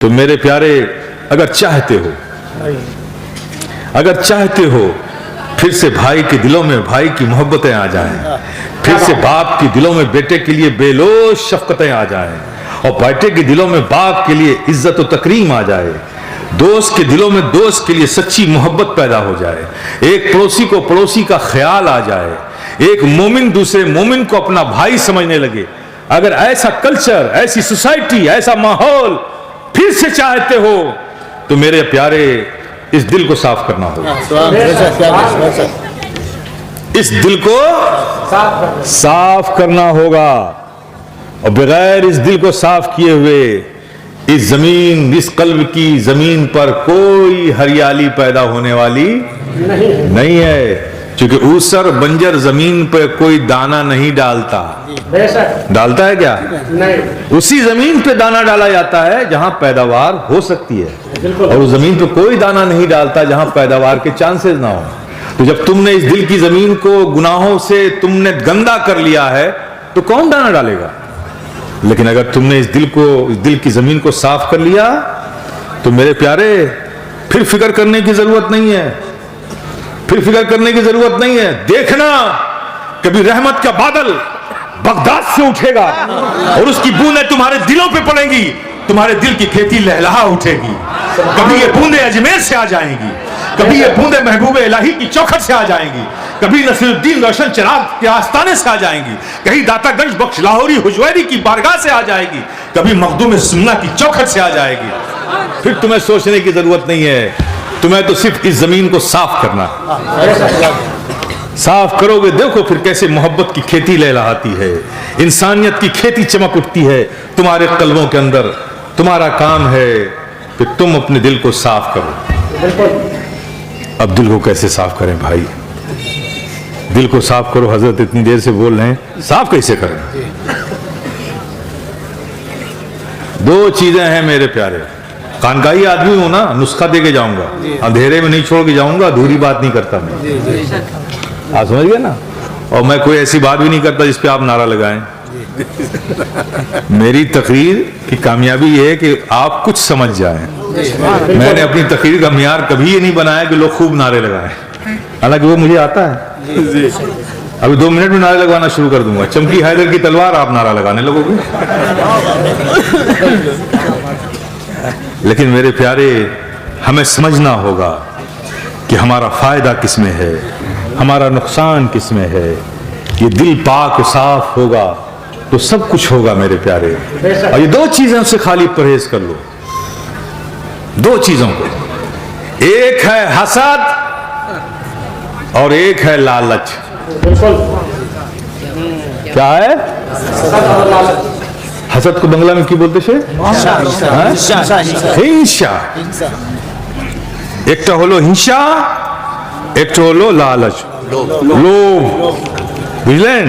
تو میرے پیارے اگر چاہتے ہو پھر سے بھائی کے دلوں میں بھائی کی محبتیں آ جائیں، پھر سے باپ کے دلوں میں بیٹے کے لیے بے لوث شفقتیں آ جائیں، اور بیٹے کے دلوں میں باپ کے لیے عزت و تکریم آ جائے، دوست کے دلوں میں دوست کے لیے سچی محبت پیدا ہو جائے، ایک پڑوسی کو پڑوسی کا خیال آ جائے، ایک مومن دوسرے مومن کو اپنا بھائی سمجھنے لگے، اگر ایسا کلچر، ایسی سوسائٹی، ایسا ماحول پھر سے چاہتے ہو تو میرے پیارے اس دل کو صاف کرنا ہوگا، اس دل کو صاف کرنا ہوگا، اور بغیر اس دل کو صاف کیے ہوئے اس زمین، اس قلب کی زمین پر کوئی ہریالی پیدا ہونے والی نہیں ہے، کیونکہ اوسر بنجر زمین پہ کوئی دانہ نہیں ڈالتا، ڈالتا ہے کیا؟ اسی زمین پہ دانہ ڈالا جاتا ہے جہاں پیداوار ہو سکتی ہے، اور اس زمین پہ کوئی دانہ نہیں ڈالتا جہاں پیداوار کے چانسز نہ ہو۔ تو جب تم نے اس دل کی زمین کو گناہوں سے تم نے گندا کر لیا ہے تو کون دانہ ڈالے گا؟ لیکن اگر تم نے اس دل کی زمین کو صاف کر لیا تو میرے پیارے پھر فکر کرنے کی ضرورت نہیں ہے، پھر فکر کرنے کی ضرورت نہیں ہے۔ دیکھنا کبھی رحمت کا بادل بغداد سے اٹھے گا اور اس کی بوندیں تمہارے دلوں پہ پڑیں گی، تمہارے دل کی کھیتی لہلہا اٹھے گی، کبھی یہ بوندیں اجمیر سے آ جائیں گی، کبھی یہ بوندیں محبوب الہی کی چوکھٹ سے آ جائیں گی، کبھی نصیر الدین روشن چراغ کے آستانے سے آ جائیں گی، کہیں داتا گنج بخش لاہوری حجویری کی بارگاہ سے آ جائے گی، کبھی مخدوم سنہ کی چوکھٹ سے آ جائے گی۔ پھر تمہیں سوچنے کی ضرورت نہیں ہے، تمہیں تو صرف اس زمین کو صاف کرنا، صاف کرو گے دیکھو پھر کیسے محبت کی کھیتی لہلہاتی ہے، انسانیت کی کھیتی چمک اٹھتی ہے تمہارے قلبوں کے اندر۔ تمہارا کام ہے کہ تم اپنے دل کو صاف کرو۔ اب دل کو کیسے صاف کریں بھائی؟ دل کو صاف کرو، حضرت اتنی دیر سے بول رہے ہیں، صاف کیسے کریں؟ دو چیزیں ہیں میرے پیارے، خانقاہی آدمی ہوں نا، نسخہ دے کے جاؤں گا، اندھیرے میں نہیں چھوڑ کے جاؤں گا، ادھوری بات نہیں کرتا میں، آپ سمجھ گئے نا؟ اور میں کوئی ایسی بات بھی نہیں کرتا جس پہ آپ نعرہ لگائیں۔ میری تقریر کی کامیابی یہ ہے کہ آپ کچھ سمجھ جائیں۔ میں نے اپنی تقریر کا معیار کبھی یہ نہیں بنایا کہ لوگ خوب نعرے لگائیں، حالانکہ وہ مجھے آتا ہے۔ ابھی 2 منٹ میں نعرے لگوانا شروع کر دوں گا، چمکی حیدر کی تلوار آپ نعرہ لگانے لگو گے۔ لیکن میرے پیارے ہمیں سمجھنا ہوگا کہ ہمارا فائدہ کس میں ہے، ہمارا نقصان کس میں ہے۔ یہ دل پاک و صاف ہوگا تو سب کچھ ہوگا میرے پیارے، اور یہ 2 چیزیں سے خالی پرہیز کر لو، 2 چیزوں کو، ایک ہے حسد اور ایک ہے لالچ۔ کیا ہے؟ حسد کو بنگلہ میں کی بولتے شے؟ ہنسا۔ ایک تو ہولو ہنسا، ایک تو ہولو لالچ، لوভ، بجلین،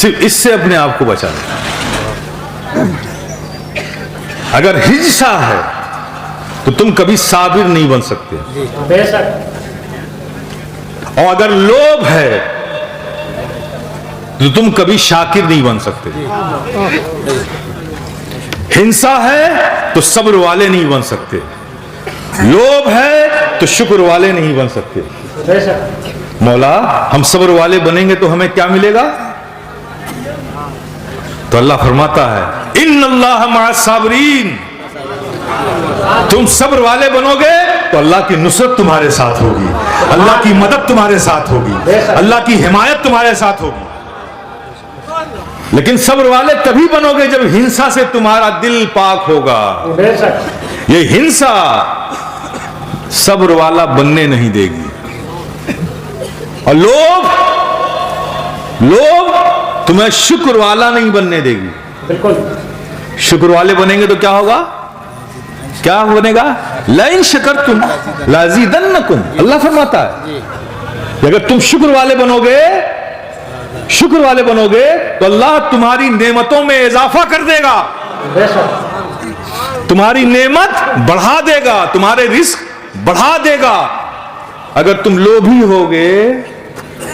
صرف اس سے اپنے آپ کو بچانا۔ اگر ہنسا ہے تو تم کبھی صابر نہیں بن سکتے، اور اگر لوبھ ہے تو تم کبھی شاکر نہیں بن سکتے۔ ہنسا ہے تو صبر والے نہیں بن سکتے، لوبھ ہے تو شکر والے نہیں بن سکتے۔ مولا ہم صبر والے بنیں گے تو ہمیں کیا ملے گا؟ تو اللہ فرماتا ہے ان اللہ مع الصابرین، تم صبر والے بنو گے تو اللہ کی نصرت تمہارے ساتھ ہوگی، اللہ کی مدد تمہارے ساتھ ہوگی، اللہ کی حمایت تمہارے ساتھ ہوگی۔ لیکن صبر والے تبھی بنو گے جب ہنسا سے تمہارا دل پاک ہوگا۔ یہ ہنسا صبر والا بننے نہیں دے گی، اور لوگ تمہیں شکر والا نہیں بننے دے گی۔ شکر والے بنیں گے تو کیا ہوگا؟ کیا بنے گا؟ لئن شکرتم لازیدنکم، اللہ فرماتا ہے کہ اگر تم شکر والے بنو گے تو اللہ تمہاری نعمتوں میں اضافہ کر دے گا، تمہاری نعمت بڑھا دے گا، تمہارے رزق بڑھا دے گا۔ اگر تم لوبھی ہوگے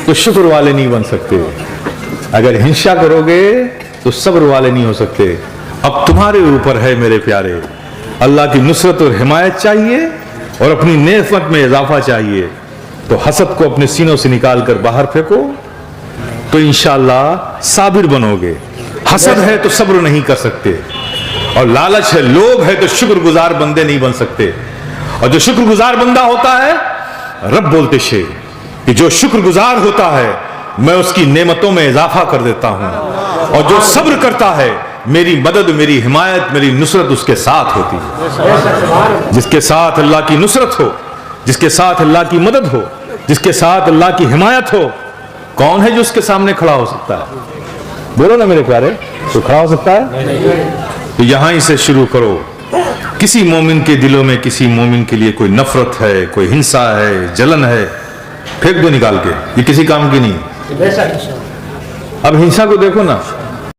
تو شکر والے نہیں بن سکتے، اگر ہنسا کرو گے تو صبر والے نہیں ہو سکتے، اب تمہارے اوپر ہے میرے پیارے، اللہ کی نصرت اور حمایت چاہیے اور اپنی نعمت میں اضافہ چاہیے، تو حسد کو اپنے سینوں سے نکال کر باہر پھینکو تو انشاءاللہ صابر بنو گے۔ حسد ہے تو صبر نہیں کر سکتے، اور لالچ ہے، لوگ ہے تو شکر گزار بندے نہیں بن سکتے، اور جو شکر گزار بندہ ہوتا ہے، رب بولتے شے کہ جو شکر گزار ہوتا ہے میں اس کی نعمتوں میں اضافہ کر دیتا ہوں، اور جو صبر کرتا ہے میری مدد، میری حمایت، میری نصرت اس کے ساتھ ہوتی ہے۔ جس کے ساتھ اللہ کی نصرت ہو، جس کے ساتھ اللہ کی مدد ہو، جس کے ساتھ اللہ کی حمایت ہو، کون ہے جو اس کے سامنے کھڑا ہو سکتا ہے؟ بولو نا میرے پیارے، تو کھڑا ہو سکتا ہے؟ تو یہاں ہی سے شروع کرو۔ کسی مومن کے دلوں میں کسی مومن کے لیے کوئی نفرت ہے، کوئی ہنسا ہے، جلن ہے، پھینک دو نکال کے، یہ کسی کام کی نہیں۔ اب ہنسا کو دیکھو نا،